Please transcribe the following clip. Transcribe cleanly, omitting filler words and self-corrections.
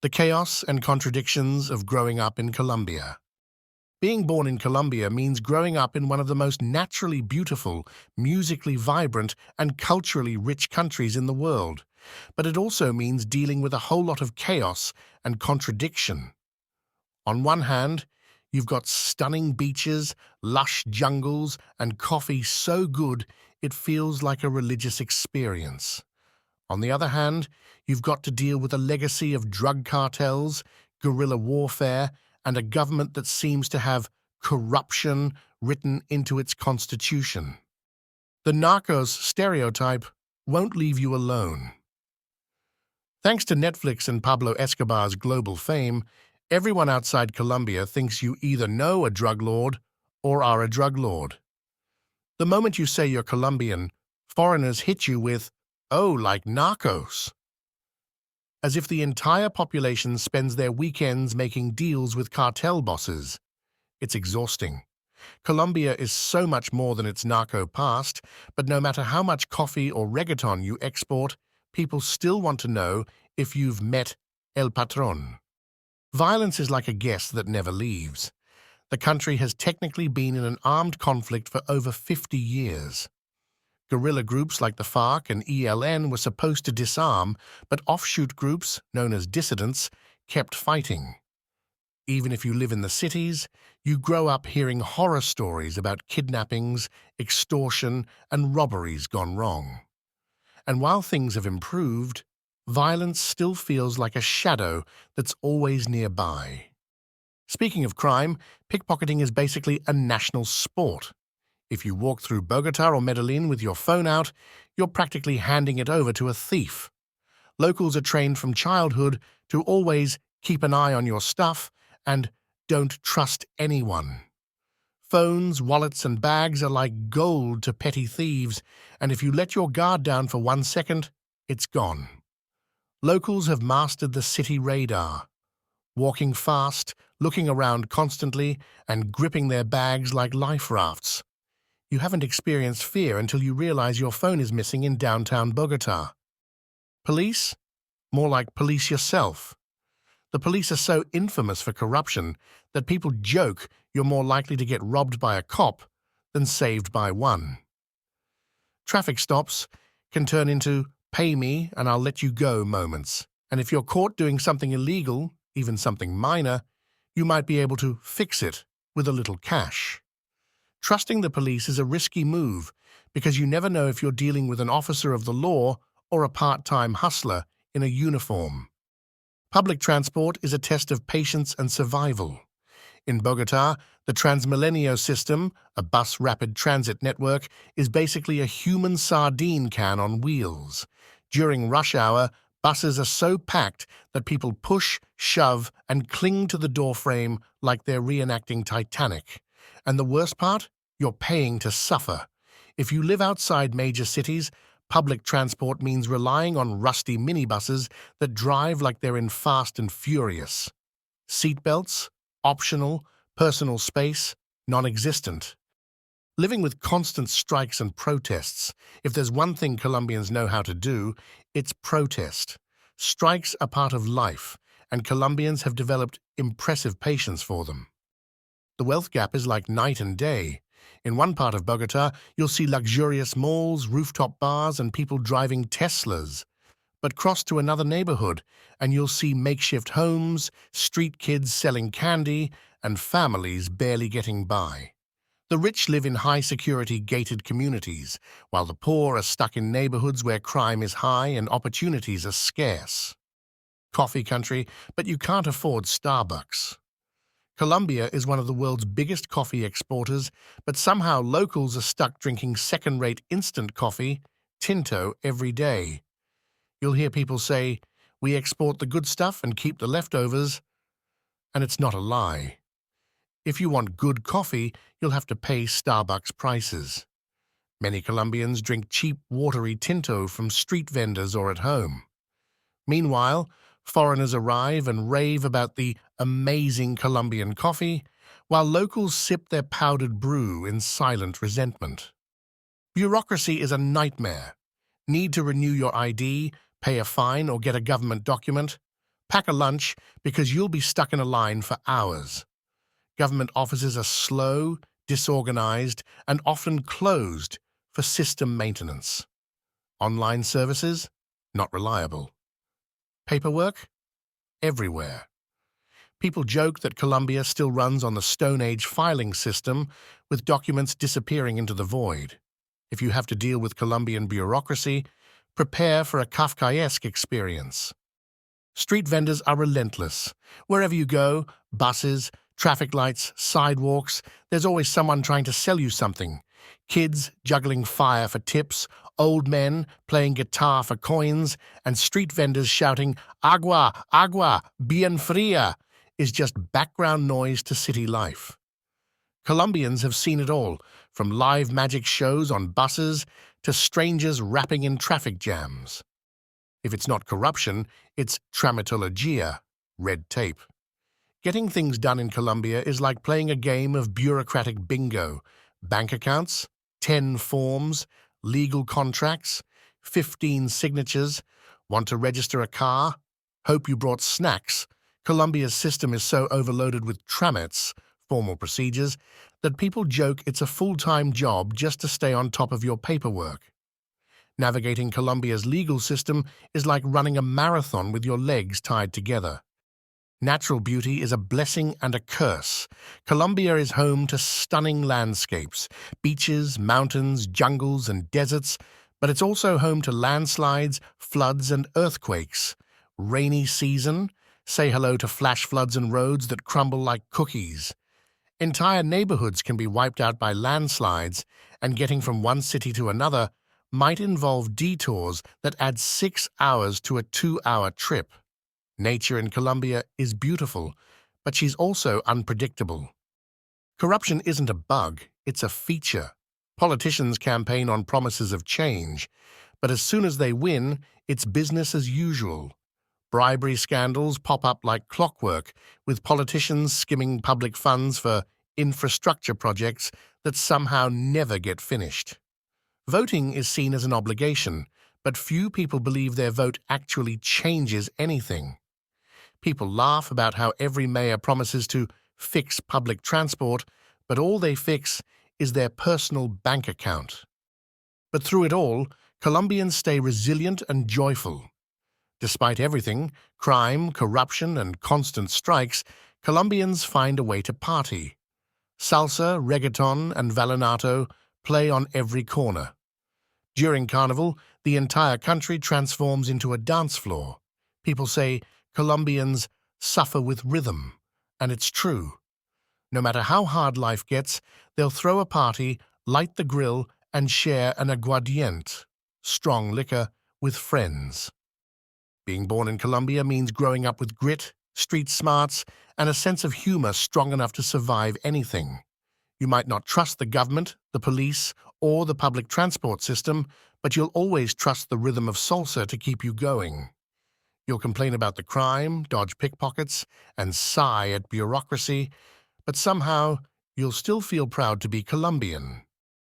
The chaos and contradictions of growing up in Colombia. Being born in Colombia means growing up in one of the most naturally beautiful, musically vibrant, and culturally rich countries in the world. But it also means dealing with a whole lot of chaos and contradiction. On one hand, you've got stunning beaches, lush jungles, and coffee so good it feels like a religious experience. On the other hand, you've got to deal with a legacy of drug cartels, guerrilla warfare, and a government that seems to have corruption written into its constitution. The narcos stereotype won't leave you alone. Thanks to Netflix and Pablo Escobar's global fame, everyone outside Colombia thinks you either know a drug lord or are a drug lord. The moment you say you're Colombian, foreigners hit you with, "Oh, like narcos," as if the entire population spends their weekends making deals with cartel bosses. It's exhausting. Colombia is so much more than its narco past, but no matter how much coffee or reggaeton you export, people still want to know if you've met El Patron. Violence is like a guest that never leaves. The country has technically been in an armed conflict for over 50 years. Guerrilla groups like the FARC and ELN were supposed to disarm, but offshoot groups, known as dissidents, kept fighting. Even if you live in the cities, you grow up hearing horror stories about kidnappings, extortion, and robberies gone wrong. And while things have improved, violence still feels like a shadow that's always nearby. Speaking of crime, pickpocketing is basically a national sport. If you walk through Bogota or Medellin with your phone out, you're practically handing it over to a thief. Locals are trained from childhood to always keep an eye on your stuff and don't trust anyone. Phones, wallets, and bags are like gold to petty thieves, and if you let your guard down for 1 second, it's gone. Locals have mastered the city radar, walking fast, looking around constantly, and gripping their bags like life rafts. You haven't experienced fear until you realize your phone is missing in downtown Bogota. Police? More like police yourself. The police are so infamous for corruption that people joke you're more likely to get robbed by a cop than saved by one. Traffic stops can turn into "pay me and I'll let you go" moments, and if you're caught doing something illegal, even something minor, you might be able to fix it with a little cash. Trusting the police is a risky move because you never know if you're dealing with an officer of the law or a part-time hustler in a uniform. Public transport is a test of patience and survival. In Bogota, the Transmilenio system, a bus rapid transit network, is basically a human sardine can on wheels. During rush hour, buses are so packed that people push, shove, and cling to the doorframe like they're reenacting Titanic. And the worst part? You're paying to suffer. If you live outside major cities, public transport means relying on rusty minibuses that drive like they're in Fast and Furious. Seatbelts? Optional. Personal space? Non-existent. Living with constant strikes and protests. If there's one thing Colombians know how to do, it's protest. Strikes are part of life, and Colombians have developed impressive patience for them. The wealth gap is like night and day. In one part of Bogota, you'll see luxurious malls, rooftop bars, and people driving Teslas. But cross to another neighborhood, and you'll see makeshift homes, street kids selling candy, and families barely getting by. The rich live in high-security gated communities, while the poor are stuck in neighborhoods where crime is high and opportunities are scarce. Coffee country, but you can't afford Starbucks. Colombia is one of the world's biggest coffee exporters, but somehow locals are stuck drinking second-rate instant coffee, Tinto, every day. You'll hear people say, "We export the good stuff and keep the leftovers," and it's not a lie. If you want good coffee, you'll have to pay Starbucks prices. Many Colombians drink cheap, watery Tinto from street vendors or at home. Meanwhile, foreigners arrive and rave about the amazing Colombian coffee, while locals sip their powdered brew in silent resentment. Bureaucracy is a nightmare. Need to renew your ID, pay a fine, or get a government document? Pack a lunch because you'll be stuck in a line for hours. Government offices are slow, disorganized, and often closed for system maintenance. Online services? Not reliable. Paperwork? Everywhere. People joke that Colombia still runs on the Stone Age filing system, with documents disappearing into the void. If you have to deal with Colombian bureaucracy, prepare for a Kafkaesque experience. Street vendors are relentless. Wherever you go, buses, traffic lights, sidewalks, there's always someone trying to sell you something. Kids juggling fire for tips, old men playing guitar for coins, and street vendors shouting, "Agua, agua, bien fria," is just background noise to city life. Colombians have seen it all, from live magic shows on buses to strangers rapping in traffic jams. If it's not corruption, it's tramitologia, red tape. Getting things done in Colombia is like playing a game of bureaucratic bingo. Bank accounts, 10 forms, legal contracts, 15 signatures. Want to register a car? Hope you brought snacks. Colombia's system is so overloaded with tramits, formal procedures, that people joke it's a full-time job just to stay on top of your paperwork. Navigating Colombia's legal system is like running a marathon with your legs tied together. Natural beauty is a blessing and a curse. Colombia is home to stunning landscapes, beaches, mountains, jungles, and deserts, but it's also home to landslides, floods, and earthquakes. Rainy season? Say hello to flash floods and roads that crumble like cookies. Entire neighborhoods can be wiped out by landslides, and getting from one city to another might involve detours that add 6 hours to a 2-hour trip. Nature in Colombia is beautiful, but she's also unpredictable. Corruption isn't a bug, it's a feature. Politicians campaign on promises of change, but as soon as they win, it's business as usual. Bribery scandals pop up like clockwork, with politicians skimming public funds for infrastructure projects that somehow never get finished. Voting is seen as an obligation, but few people believe their vote actually changes anything. People laugh about how every mayor promises to fix public transport, but all they fix is their personal bank account. But through it all, Colombians stay resilient and joyful. Despite everything, crime, corruption, and constant strikes, Colombians find a way to party. Salsa, reggaeton, and vallenato play on every corner. During Carnival, the entire country transforms into a dance floor. People say Colombians suffer with rhythm, and it's true. No matter how hard life gets, they'll throw a party, light the grill, and share an aguardiente, strong liquor, with friends. Being born in Colombia means growing up with grit, street smarts, and a sense of humor strong enough to survive anything. You might not trust the government, the police, or the public transport system, but you'll always trust the rhythm of salsa to keep you going. You'll complain about the crime, dodge pickpockets, and sigh at bureaucracy, but somehow you'll still feel proud to be Colombian.